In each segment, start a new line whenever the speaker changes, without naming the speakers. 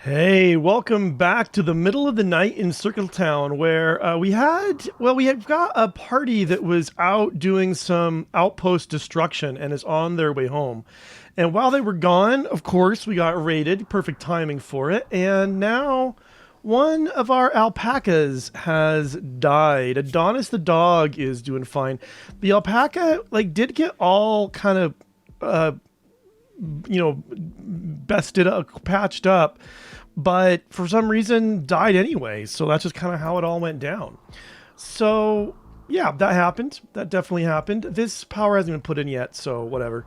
Hey, welcome back to the middle of the night in Circle Town, where we had got a party that was out doing some outpost destruction and is on their way home. And while they were gone, of course, we got raided. Perfect timing for it. And now one of our alpacas has died. Adonis the dog is doing fine. The alpaca did get all kind of bested up, patched up, but for some reason died anyway. So that's just kind of how it all went down. So yeah, that happened. That definitely happened. This power hasn't been put in yet, so whatever.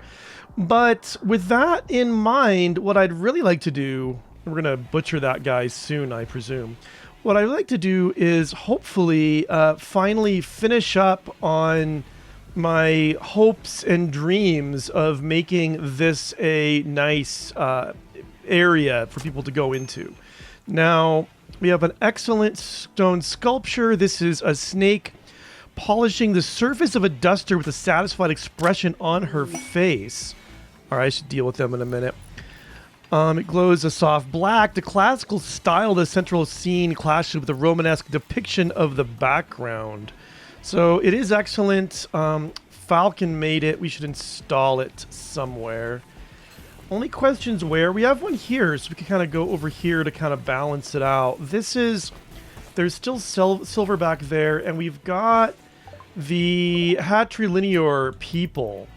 But with that in mind, what I'd really like to do, we're gonna butcher that guy soon, I presume. What I'd like to do is hopefully finally finish up on my hopes and dreams of making this a nice area for people to go into. Now, we have an excellent stone sculpture. This is a snake polishing the surface of a duster with a satisfied expression on her face. All right, I should deal with them in a minute. It glows a soft black. The classical style of the central scene clashes with the Romanesque depiction of the background. So it is excellent. Falcon made it. We should install it somewhere. Only question's where. We have one here, so we can kind of go over here to kind of balance it out. There's still silver back there, and we've got the Hatrilinear people.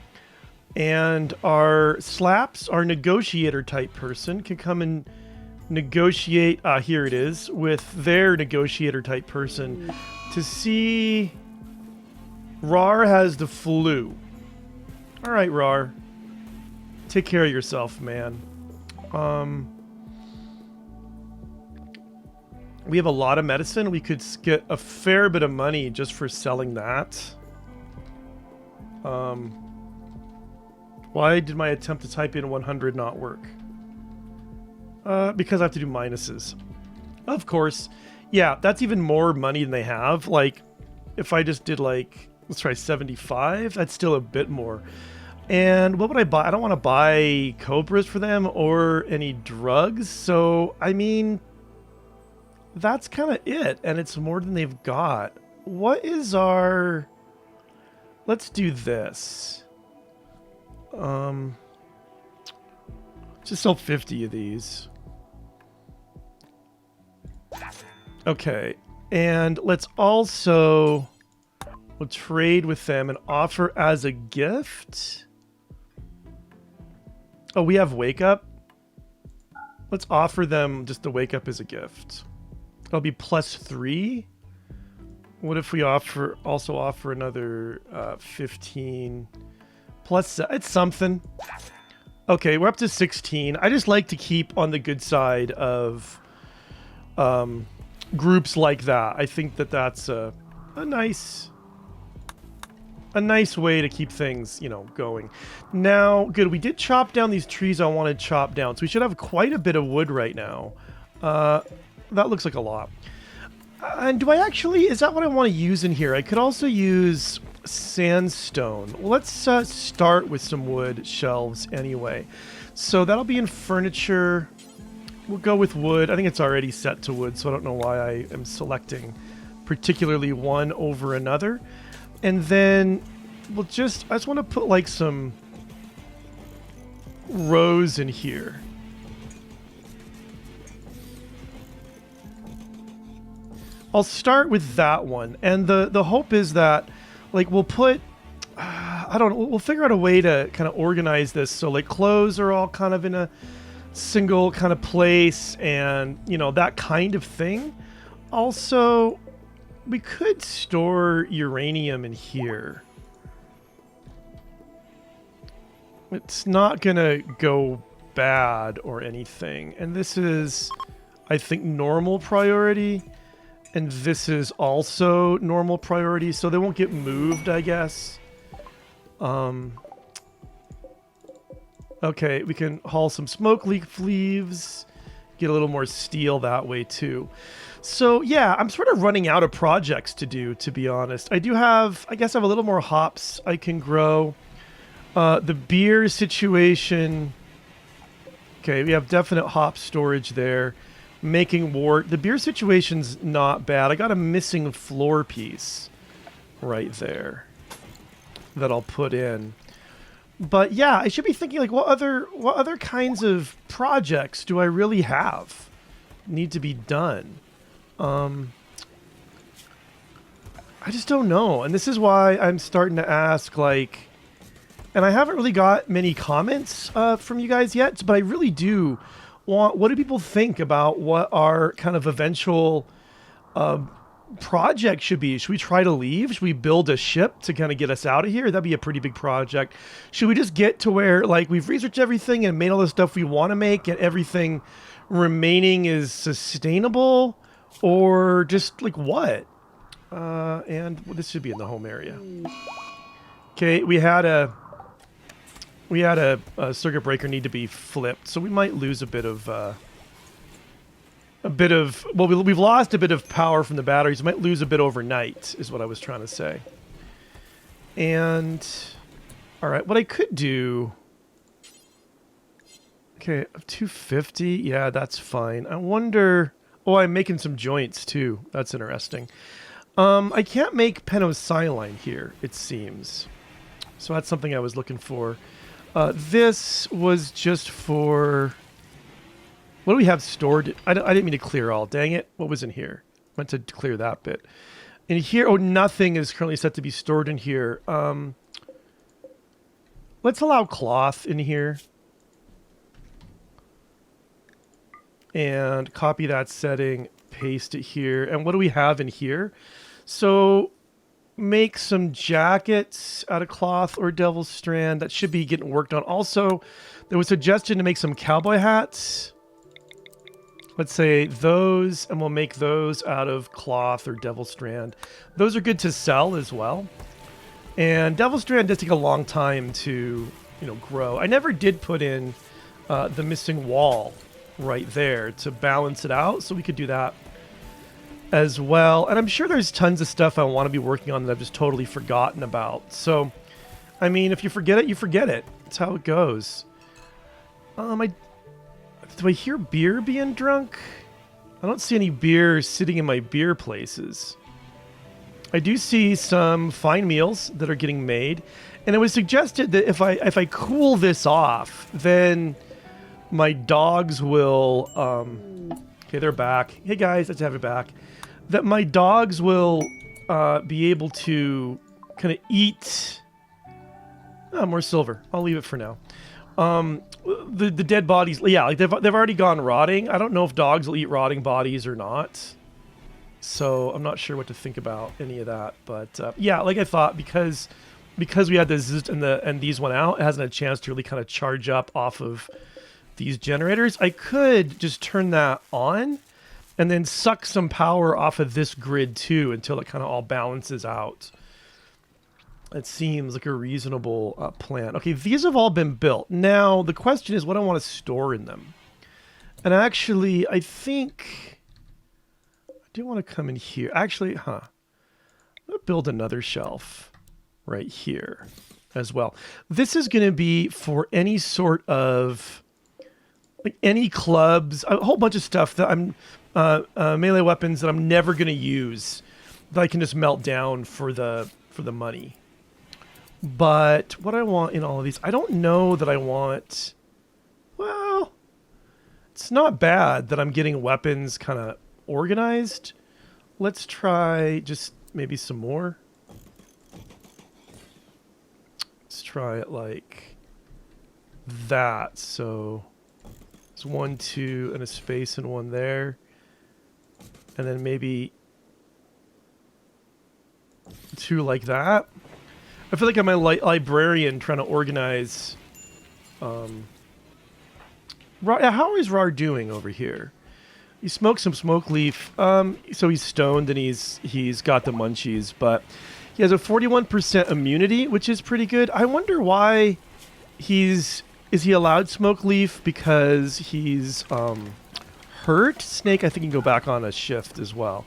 And our Slaps, our negotiator type person, can come and negotiate, here it is, with their negotiator type person to see... Rar has the flu. All right, Rar. Take care of yourself, man. We have a lot of medicine. We could get a fair bit of money just for selling that. Why did my attempt to type in 100 not work? Because I have to do minuses. Of course. Yeah, that's even more money than they have. Like, if I just did let's try 75. That's still a bit more. And what would I buy? I don't want to buy cobras for them or any drugs. So, I mean, that's kind of it. And it's more than they've got. What is our... Let's do this. Just sell 50 of these. Okay. And let's also... We'll trade with them and offer as a gift. Oh, we have wake up. Let's offer them just the wake up as a gift. It'll be +3. What if we also offer another 15 plus? It's something. Okay, we're up to 16. I just like to keep on the good side of groups like that. I think that that's a nice way to keep things, going. Now, good, we did chop down these trees I wanted chopped down, so we should have quite a bit of wood right now. That looks like a lot. And do I actually, is that what I want to use in here? I could also use sandstone. Well, let's start with some wood shelves anyway. So that'll be in furniture. We'll go with wood. I think it's already set to wood, so I don't know why I am selecting particularly one over another. And then I just want to put some rows in here. I'll start with that one. And the hope is that we'll put, I don't know, we'll figure out a way to kind of organize this. So clothes are all kind of in a single kind of place and, that kind of thing. Also, we could store uranium in here. It's not gonna go bad or anything. And this is, I think, normal priority. And this is also normal priority, so they won't get moved, I guess. Okay, we can haul some smoke leaves, get a little more steel that way too. So yeah, I'm sort of running out of projects to do, to be honest. I guess I have a little more hops I can grow. The beer situation Okay, we have definite hop storage there. Making wart. The beer situation's not bad. I got a missing floor piece right there that I'll put in. But yeah, I should be thinking like what other kinds of projects do I really have need to be done? I just don't know. And this is why I'm starting to ask, like, and I haven't really got many comments from you guys yet, but I really do want, what do people think about what our kind of eventual project should be? Should we try to leave? Should we build a ship to kind of get us out of here? That'd be a pretty big project. Should we just get to where, like, we've researched everything and made all the stuff we want to make and everything remaining is sustainable? Or just, like, what? And this should be in the home area. Okay, we had a circuit breaker need to be flipped, so we might lose a bit of well, we've lost a bit of power from the batteries. We might lose a bit overnight, is what I was trying to say. And all right, what I could do. Okay, 250. Yeah, that's fine. I wonder. Oh, I'm making some joints too. That's interesting. I can't make penicillin here, it seems. So that's something I was looking for. This was just for... What do we have stored? I didn't mean to clear all. Dang it. What was in here? I meant to clear that bit. In here... Oh, nothing is currently set to be stored in here. Let's allow cloth in here. And copy that setting. Paste it here. And what do we have in here? So... make some jackets out of cloth or devil's strand. That should be getting worked on. Also, there was a suggestion to make some cowboy hats. Let's say those, and we'll make those out of cloth or devil's strand. Those are good to sell as well. And devil's strand does take a long time to, grow. I never did put in the missing wall right there to balance it out, so we could do that as well. And I'm sure there's tons of stuff I want to be working on that I've just totally forgotten about. So, I mean, if you forget it, you forget it. That's how it goes. Do I hear beer being drunk? I don't see any beer sitting in my beer places. I do see some fine meals that are getting made. And it was suggested that if I cool this off, then my dogs will... okay, they're back. Hey guys, let's have it back. That my dogs will be able to kind of eat... Oh, more silver. I'll leave it for now. The dead bodies... Yeah, like they've already gone rotting. I don't know if dogs will eat rotting bodies or not. So I'm not sure what to think about any of that. But yeah, like I thought, because we had this and these went out, it hasn't had a chance to really kind of charge up off of these generators. I could just turn that on and then suck some power off of this grid too until it kind of all balances out. It seems like a reasonable plan. Okay, these have all been built. Now, the question is what I want to store in them. And actually, I think... I do want to come in here. Actually, I'm going to build another shelf right here as well. This is going to be for any sort of... like any clubs, a whole bunch of stuff that I'm... melee weapons that I'm never going to use that I can just melt down for the money. But what I want in all of these, I don't know that I want... Well, it's not bad that I'm getting weapons kind of organized. Let's try just maybe some more. Let's try it like that. So it's 1, 2, and a space and one there. And then maybe 2 like that. I feel like I'm a librarian trying to organize. How is Rar doing over here? He smoked some smoke leaf. So he's stoned and he's got the munchies, but he has a 41% immunity, which is pretty good. I wonder why is he allowed smoke leaf because he's hurt? Snake, I think, can go back on a shift as well.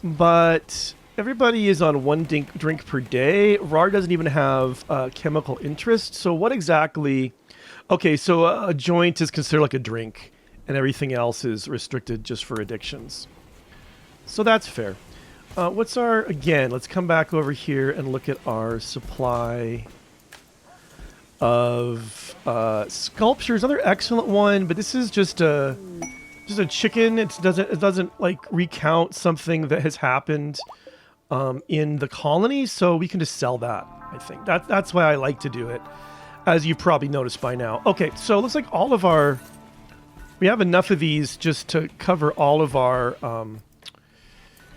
But everybody is on 1 drink per day. Rar doesn't even have chemical interest. So what exactly... Okay, so a joint is considered like a drink, and everything else is restricted just for addictions. So that's fair. What's our, again, let's come back over here and look at our supply of sculptures. Another excellent one, but this is just a chicken. It doesn't like recount something that has happened in the colony, so we can just sell that. I think that's why I like to do it, as you've probably noticed by now. Okay, so it looks like all of our, we have enough of these just to cover all of our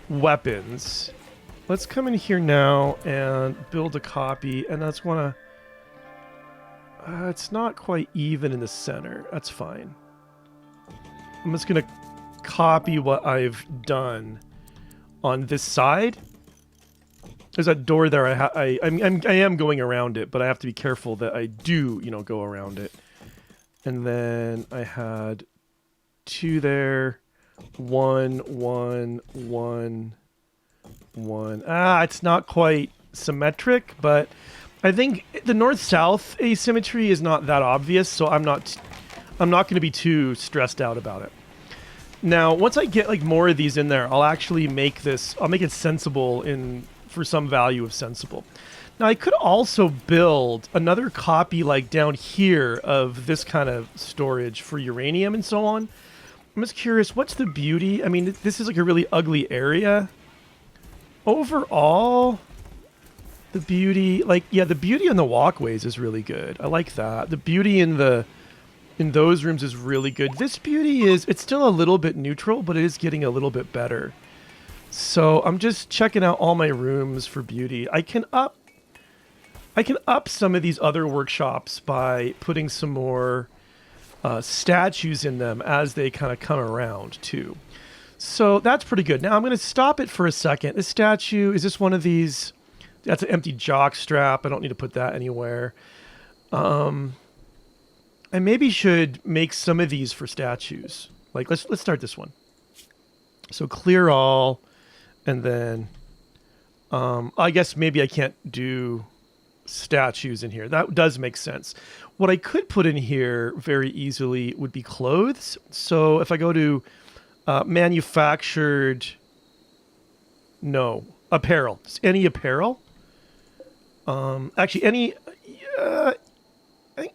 weapons. Let's come in here now and build a copy, and let's want to, it's not quite even in the center. That's fine. I'm just going to copy what I've done on this side. There's a door there. I am going around it, but I have to be careful that I do, you know, go around it. And then I had 2 there. 1, 1, 1, 1. It's not quite symmetric, but I think the north-south asymmetry is not that obvious, so I'm not going to be too stressed out about it. Now, once I get like more of these in there, I'll actually make this, I'll make it sensible for some value of sensible. Now, I could also build another copy like down here of this kind of storage for uranium and so on. I'm just curious, what's the beauty? I mean, this is like a really ugly area. Overall, the beauty, like, yeah, the beauty on the walkways is really good. I like that. The beauty in those rooms is really good. This beauty is, it's still a little bit neutral, but it is getting a little bit better. So I'm just checking out all my rooms for beauty. I can up some of these other workshops by putting some more statues in them as they kind of come around too. So that's pretty good. Now I'm going to stop it for a second. This statue, is this one of these? That's an empty jock strap. I don't need to put that anywhere. I maybe should make some of these for statues. Like let's start this one. So clear all, and then I guess maybe I can't do statues in here. That does make sense. What I could put in here very easily would be clothes. So if I go to manufactured, no, apparel. Any apparel. Actually,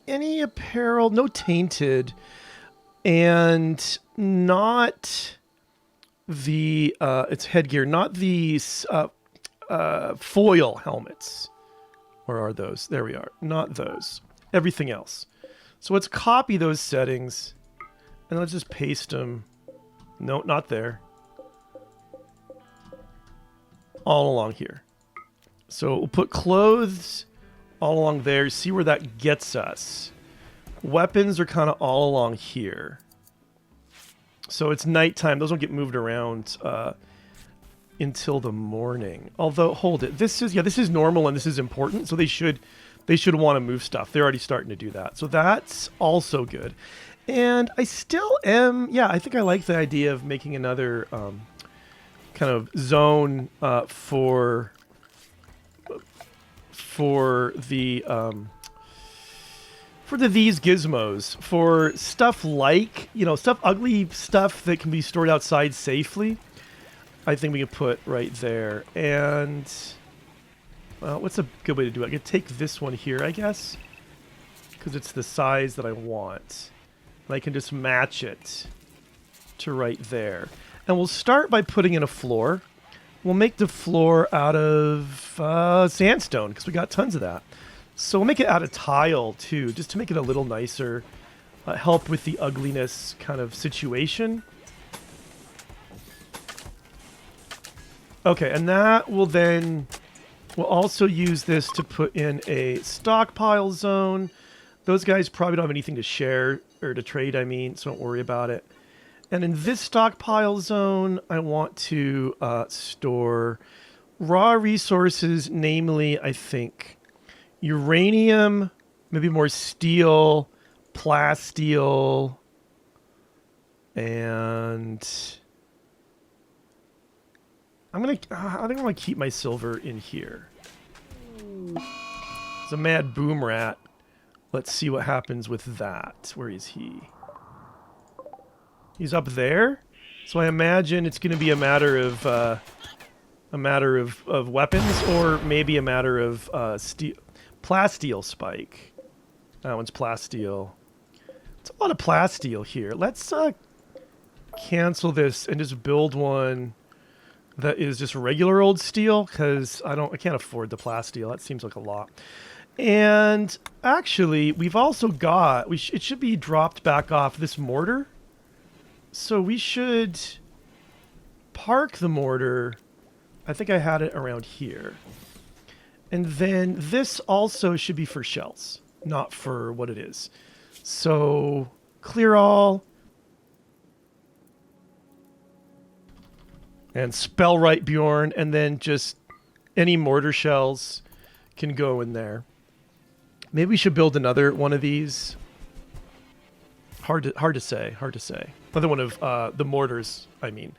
any apparel, no tainted, and not the it's headgear, not these foil helmets. Where are those? There we are. Not those. Everything else. So let's copy those settings and let's just paste them. No, not there. All along here. So we'll put clothes all along there. See where that gets us. Weapons are kind of all along here. So it's nighttime. Those don't get moved around until the morning. Although, hold it. This is normal and this is important. So they should want to move stuff. They're already starting to do that. So that's also good. And I still am, yeah, I think I like the idea of making another kind of zone for these gizmos, for stuff like, you know, ugly stuff that can be stored outside safely. I think we can put right there. And what's a good way to do it? I could take this one here, I guess, because it's the size that I want. And I can just match it to right there. And we'll start by putting in a floor. We'll make the floor out of sandstone, because we got tons of that. So we'll make it out of tile, too, just to make it a little nicer. Help with the ugliness kind of situation. Okay, and that will then... We'll also use this to put in a stockpile zone. Those guys probably don't have anything to share, or to trade, I mean, so don't worry about it. And in this stockpile zone, I want to store raw resources, namely, I think, uranium, maybe more steel, plasteel, and I think I'm gonna keep my silver in here. It's a mad boom rat Let's see what happens with that. Where is he? He's up there. So I imagine it's going to be a matter of weapons, or maybe a matter of plasteel spike. That one's plasteel. It's a lot of plasteel here. Let's cancel this and just build one that is just regular old steel, because I can't afford the plasteel. That seems like a lot. And actually, we've also got it should be dropped back off this mortar. So we should park the mortar. I think I had it around here. And then this also should be for shells, not for what it is. So clear all. And spell right Bjorn, and then just any mortar shells can go in there. Maybe we should build another one of these. Hard to say. Another one of the mortars, I mean.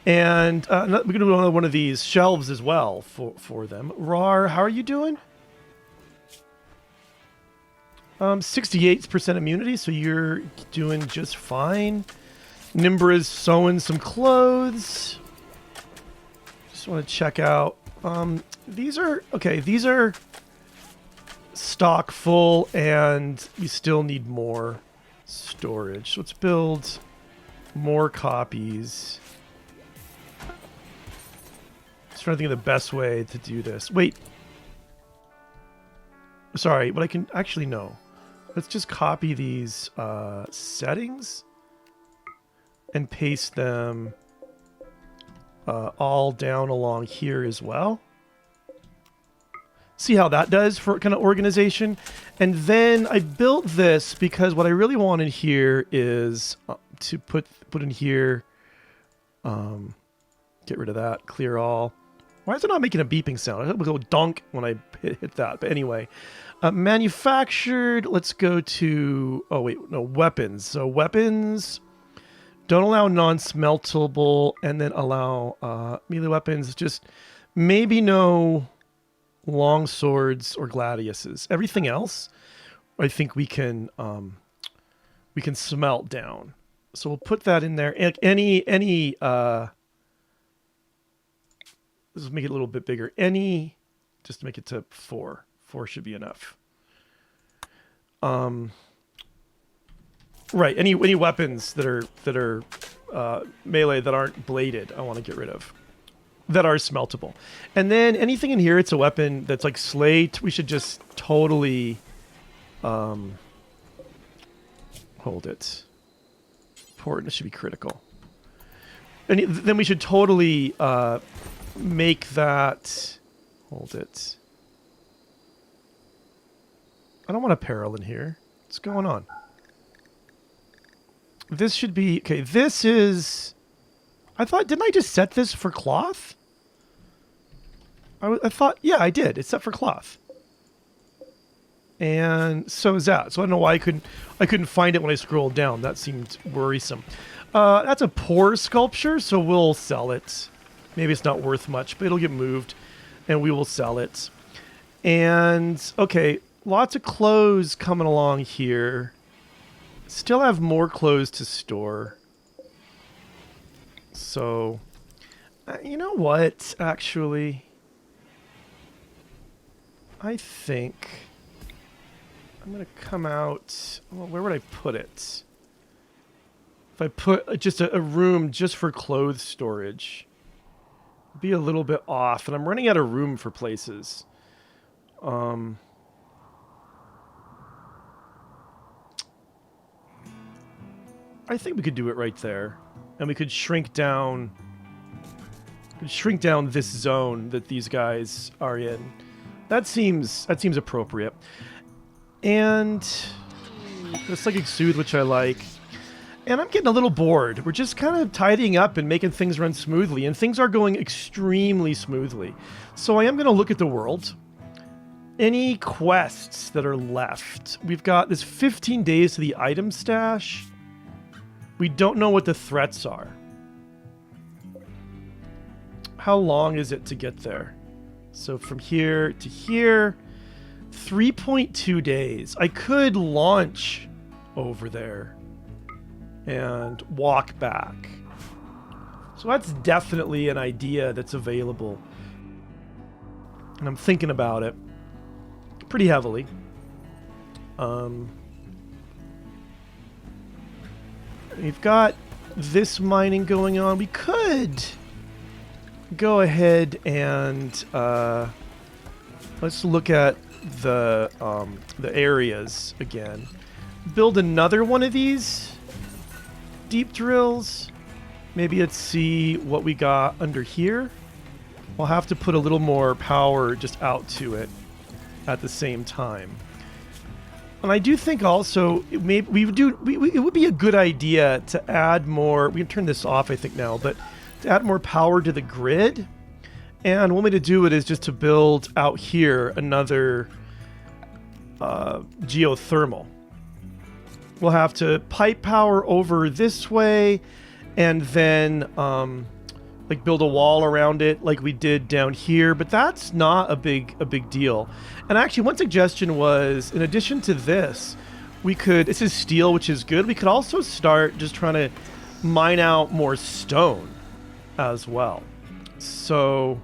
And we're going to do one of these shelves as well for them. Rar, how are you doing? 68% immunity, so you're doing just fine. Nimbra's sewing some clothes. Just want to check out. These are stock full, and we still need more storage. So let's build more copies. Just trying to think of the best way to do this. Wait. Sorry, but I can actually no. Let's just copy these settings and paste them all down along here as well. See how that does for kind of organization. And then I built this because what I really wanted here is to put in here, get rid of that, clear all. Why is it not making a beeping sound? It would go donk when I hit that. But anyway, manufactured, let's go to, oh wait, no, weapons. So weapons, don't allow non-smeltable, and then allow melee weapons, just maybe no long swords or gladiuses. Everything else, I think we can smelt down. So we'll put that in there. Any let's make it a little bit bigger. Just to make it to 4. 4 should be enough. Right. Any weapons that are melee that aren't bladed, I want to get rid of. That are smeltable. And then anything in here, it's a weapon that's like slate. We should just totally hold it. Important. It should be critical. And then we should totally make that. Hold it. I don't want apparel in here. What's going on? This should be okay. This is. I thought, didn't I just set this for cloth? I thought, yeah, I did. It's set for cloth. And so is that. So I don't know why I couldn't find it when I scrolled down. That seemed worrisome. That's a poor sculpture, so we'll sell it. Maybe it's not worth much, but it'll get moved, and we will sell it. And, okay, lots of clothes coming along here. Still have more clothes to store. So, you know what, actually? I think I'm going to come out. Well, where would I put it? If I put just a room just for clothes storage, it'd be a little bit off, and I'm running out of room for places. I think we could do it right there. And we could shrink down this zone that these guys are in. That seems appropriate. And the psychic soothe, which I like. And I'm getting a little bored. We're just kind of tidying up and making things run smoothly, and things are going extremely smoothly. So I am going to look at the world. Any quests that are left? We've got this 15 days to the item stash. We don't know what the threats are. How long is it to get there? So from here to here, 3.2 days. I could launch over there and walk back. So that's definitely an idea that's available. And I'm thinking about it pretty heavily. We've got this mining going on. We could go ahead and let's look at the areas again. Build another one of these deep drills. Maybe let's see what we got under here. We'll have to put a little more power just out to it at the same time. And I do think also it would be a good idea to add more. We can turn this off, I think, now, but to add more power to the grid. And one way to do it is just to build out here another geothermal. We'll have to pipe power over this way, and then like build a wall around it like we did down here. But that's not a big deal. And actually, one suggestion was, in addition to this, we could, this is steel, which is good. We could also start just trying to mine out more stone as well. So,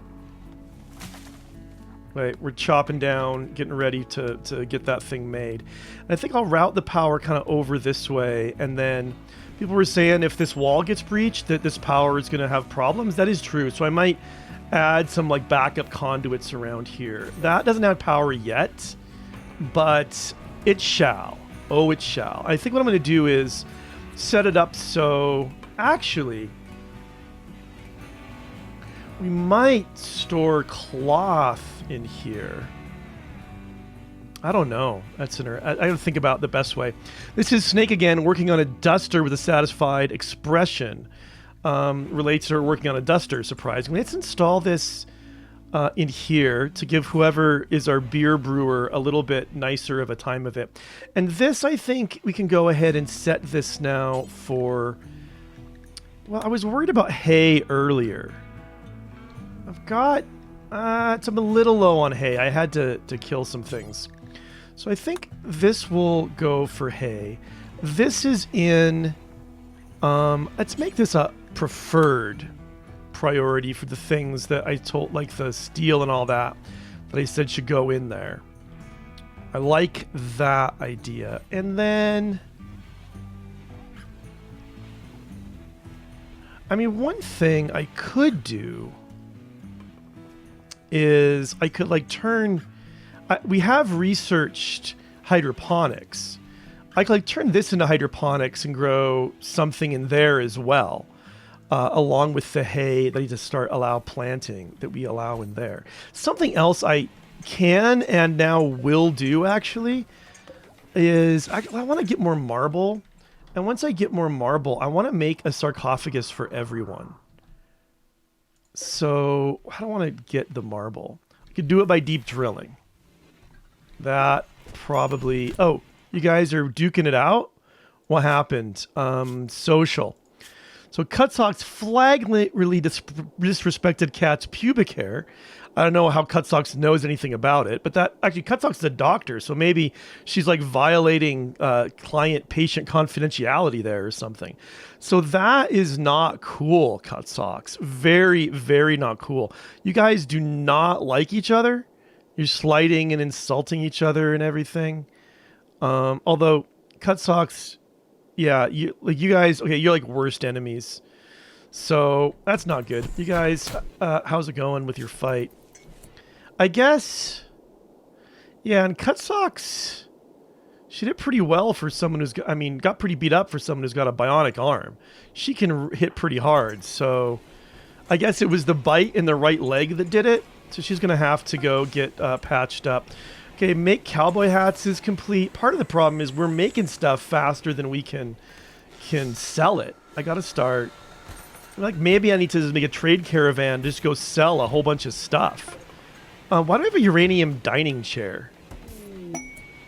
wait, we're chopping down, getting ready to get that thing made. And I think I'll route the power kind of over this way. And then people were saying if this wall gets breached, that this power is going to have problems. That is true. So I might add some like backup conduits around here. That doesn't have power yet, but it shall. Oh, it shall. I think what I'm going to do is set it up so actually we might store cloth in here. I don't know. That's I gotta think about the best way. This is Snake again, working on a duster with a satisfied expression. Relates to her working on a duster, surprisingly. Let's install this in here to give whoever is our beer brewer a little bit nicer of a time of it. And this, I think we can go ahead and set this now for... Well, I was worried about hay earlier. I've got... I'm a little low on hay. I had to kill some things. So I think this will go for hay. This is in... let's make this a preferred priority for the things that I told, like the steel and all that I said should go in there. I like that idea. And then... I mean, one thing I could do is I could like turn... we have researched hydroponics. I could like turn this into hydroponics and grow something in there as well, along with the hay that I just allow planting that we allow in there. Something else I can and now will do actually is I want to get more marble. And once I get more marble, I want to make a sarcophagus for everyone. So how do I want to get the marble? I could do it by deep drilling. That probably... Oh, you guys are duking it out? What happened? Social. So Cutsocks flagrantly disrespected Cat's pubic hair. I don't know how Cutsocks knows anything about it, but that actually Cutsocks is a doctor, so maybe she's like violating client-patient confidentiality there or something. So that is not cool, Cutsocks. Very, very not cool. You guys do not like each other. You're slighting and insulting each other and everything. Although Cutsocks, yeah, you guys, okay, you're like worst enemies. So that's not good. You guys, how's it going with your fight? I guess, yeah, and Cutsocks, she did pretty well for someone who's, got pretty beat up for someone who's got a bionic arm. She can hit pretty hard, so I guess it was the bite in the right leg that did it. So she's going to have to go get patched up. Okay, make cowboy hats is complete. Part of the problem is we're making stuff faster than we can sell it. I got to start. Like, maybe I need to just make a trade caravan, just go sell a whole bunch of stuff. Why do I have a uranium dining chair?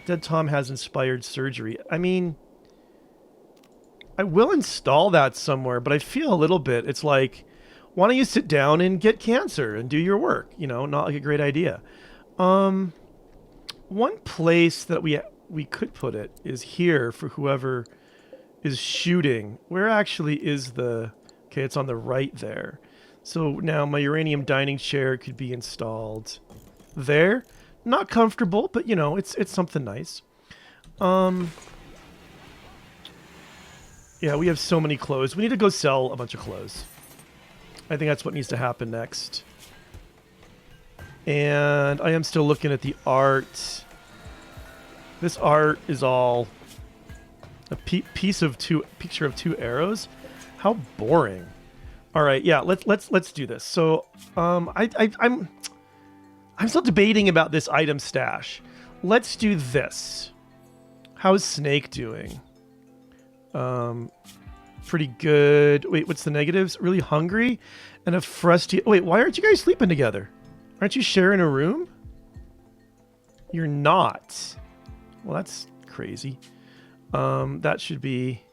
Dead Tom has inspired surgery. I mean, I will install that somewhere, but I feel a little bit, it's like, why don't you sit down and get cancer and do your work? You know, not like a great idea. one place that we could put it is here for whoever is shooting. Where actually is the... Okay, it's on the right there. So now my uranium dining chair could be installed there. Not comfortable, but you know, it's something nice. Yeah, we have so many clothes. We need to go sell a bunch of clothes. I think that's what needs to happen next. And I am still looking at the art. This art is all a picture of two arrows. How boring. All right, yeah, let's do this. So, I'm still debating about this item stash. Let's do this. How's Snake doing? Pretty good. Wait, what's the negatives? Really hungry and a frusty. Wait, why aren't you guys sleeping together? Aren't you sharing a room? You're not. Well, that's crazy. That should be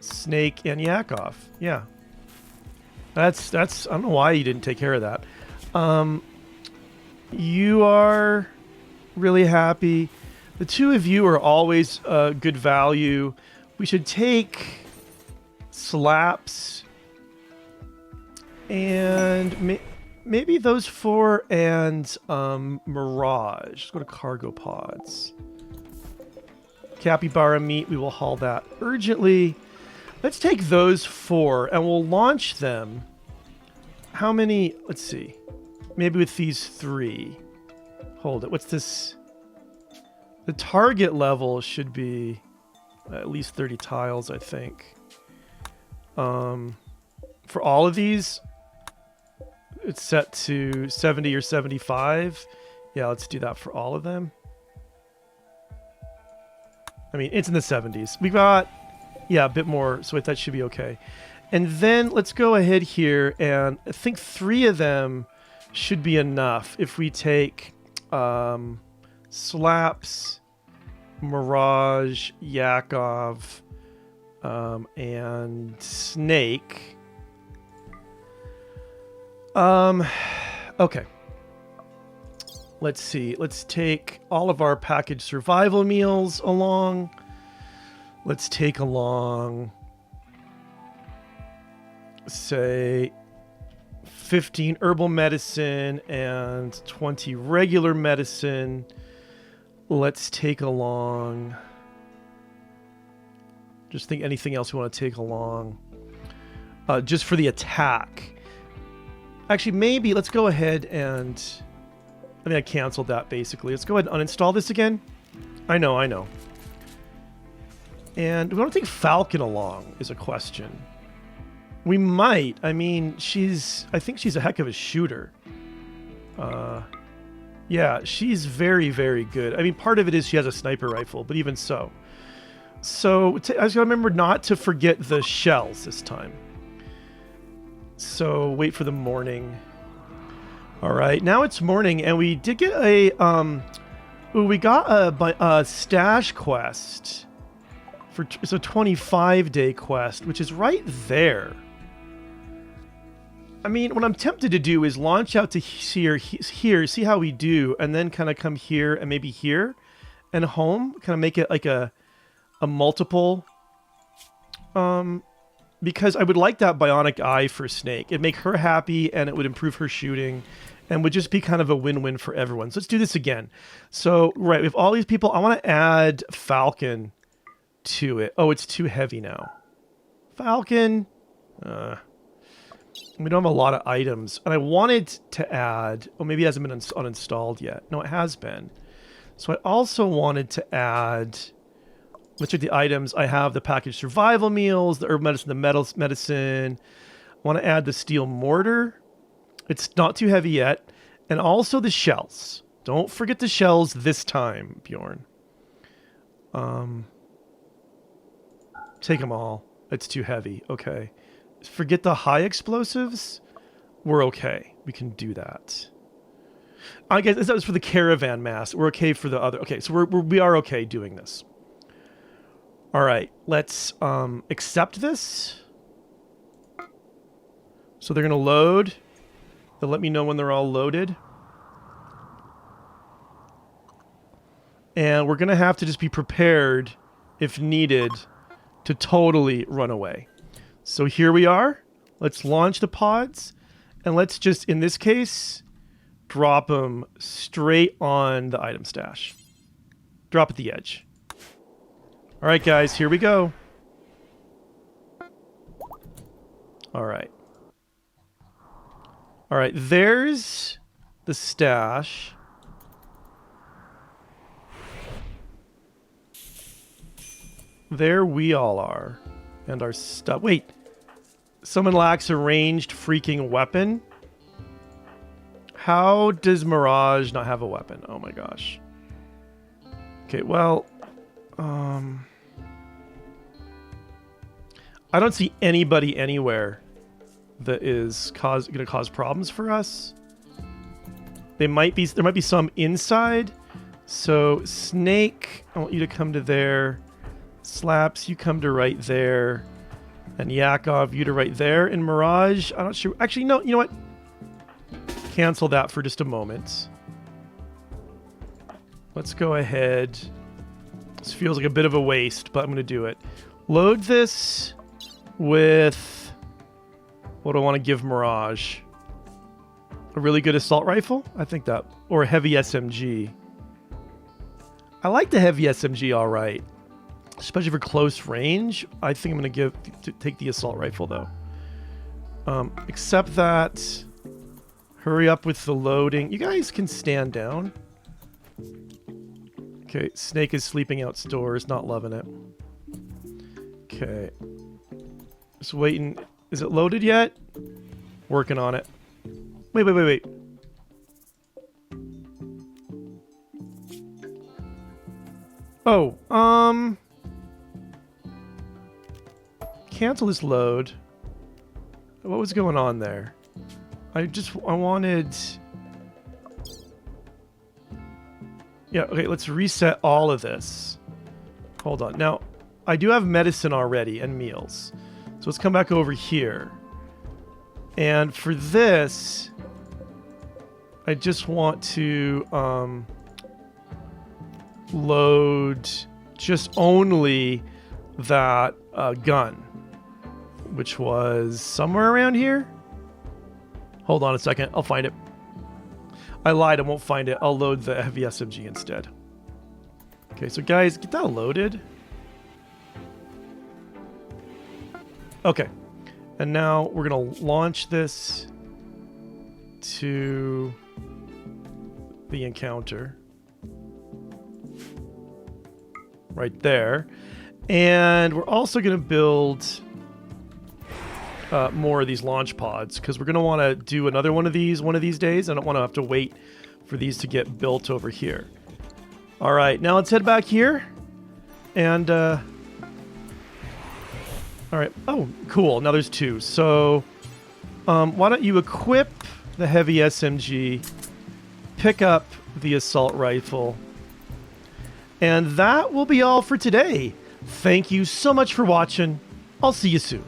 Snake and Yakov. Yeah. That's I don't know why you didn't take care of that. You are really happy. The two of you are always good value. We should take slaps and maybe those four and Mirage. Let's go to cargo pods. Capybara meat, we will haul that urgently. Let's take those four and we'll launch them. How many? Let's see. Maybe with these three. Hold it. What's this? The target level should be at least 30 tiles, I think. For all of these, it's set to 70 or 75. Yeah, let's do that for all of them. I mean, it's in the 70s. We got, yeah, a bit more, so that should be okay. And then let's go ahead here, and I think 3 of them should be enough if we take Slaps, Mirage, Yakov, and Snake. Okay. Let's see. Let's take all of our packaged survival meals along. Let's take along, say, 15 herbal medicine and 20 regular medicine. Let's take along, just think anything else we want to take along. Just for the attack. Actually, maybe let's go ahead and... I mean, I canceled that, basically. Let's go ahead and uninstall this again. I know. And we want to take Falcon along, is a question. We might. I mean, I think she's a heck of a shooter. Yeah, she's very, very good. I mean, part of it is she has a sniper rifle, but even so. So, I was going to remember not to forget the shells this time. So, wait for the morning. All right, now it's morning, and we did get a stash quest it's a 25-day quest, which is right there. I mean, what I'm tempted to do is launch out to here, see how we do, and then kind of come here and maybe here and home, kind of make it like a multiple. Because I would like that bionic eye for Snake. It'd make her happy, and it would improve her shooting, and would just be kind of a win-win for everyone. So let's do this again. So, right, we have all these people. I want to add Falcon to it. Oh, it's too heavy now. Falcon. We don't have a lot of items. And I wanted to add... Oh, maybe it hasn't been uninstalled yet. No, it has been. So I also wanted to add... Let's check the items. I have the packaged survival meals, the herb medicine, the metal medicine. I want to add the steel mortar. It's not too heavy yet. And also the shells. Don't forget the shells this time, Bjorn. Take them all. It's too heavy. Okay. Forget the high explosives. We're okay. We can do that. I guess that was for the caravan mass. We're okay for the other. Okay, so we are okay doing this. All right, let's accept this. So they're going to load. They'll let me know when they're all loaded. And we're going to have to just be prepared, if needed, to totally run away. So here we are. Let's launch the pods. And let's just, in this case, drop them straight on the item stash. Drop at the edge. All right, guys, here we go. All right. All right, there's the stash. There we all are. And our stuff. Wait. Someone lacks a ranged freaking weapon? How does Mirage not have a weapon? Oh my gosh. Okay, well... I don't see anybody anywhere that is going to cause problems for us. There might be some inside. So Snake, I want you to come to there. Slaps, you come to right there. And Yakov, you to right there. And Mirage, I'm not sure. Actually, no, you know what? Cancel that for just a moment. Let's go ahead. This feels like a bit of a waste, but I'm going to do it. Load this with... what do I want to give Mirage? A really good assault rifle? I think that... or a heavy SMG. I like the heavy SMG all right. Especially for close range. I think I'm going to take the assault rifle, though. Except that... hurry up with the loading. You guys can stand down. Okay, Snake is sleeping outdoors, not loving it. Okay. Just waiting. Is it loaded yet? Working on it. Wait. Oh, cancel this load. What was going on there? I wanted... yeah, okay, let's reset all of this. Hold on. Now, I do have medicine already and meals. So let's come back over here. And for this, I just want to load just only that gun, which was somewhere around here. Hold on a second. I'll find it. I lied. I won't find it. I'll load the heavy SMG instead. Okay, so guys, get that loaded. Okay. And now we're going to launch this to the encounter. Right there. And we're also going to build... more of these launch pods, because we're going to want to do another one of these days. I don't want to have to wait for these to get built over here. All right, now let's head back here. And, all right. Oh, cool. Now there's two. So, why don't you equip the heavy SMG, pick up the assault rifle, and that will be all for today. Thank you so much for watching. I'll see you soon.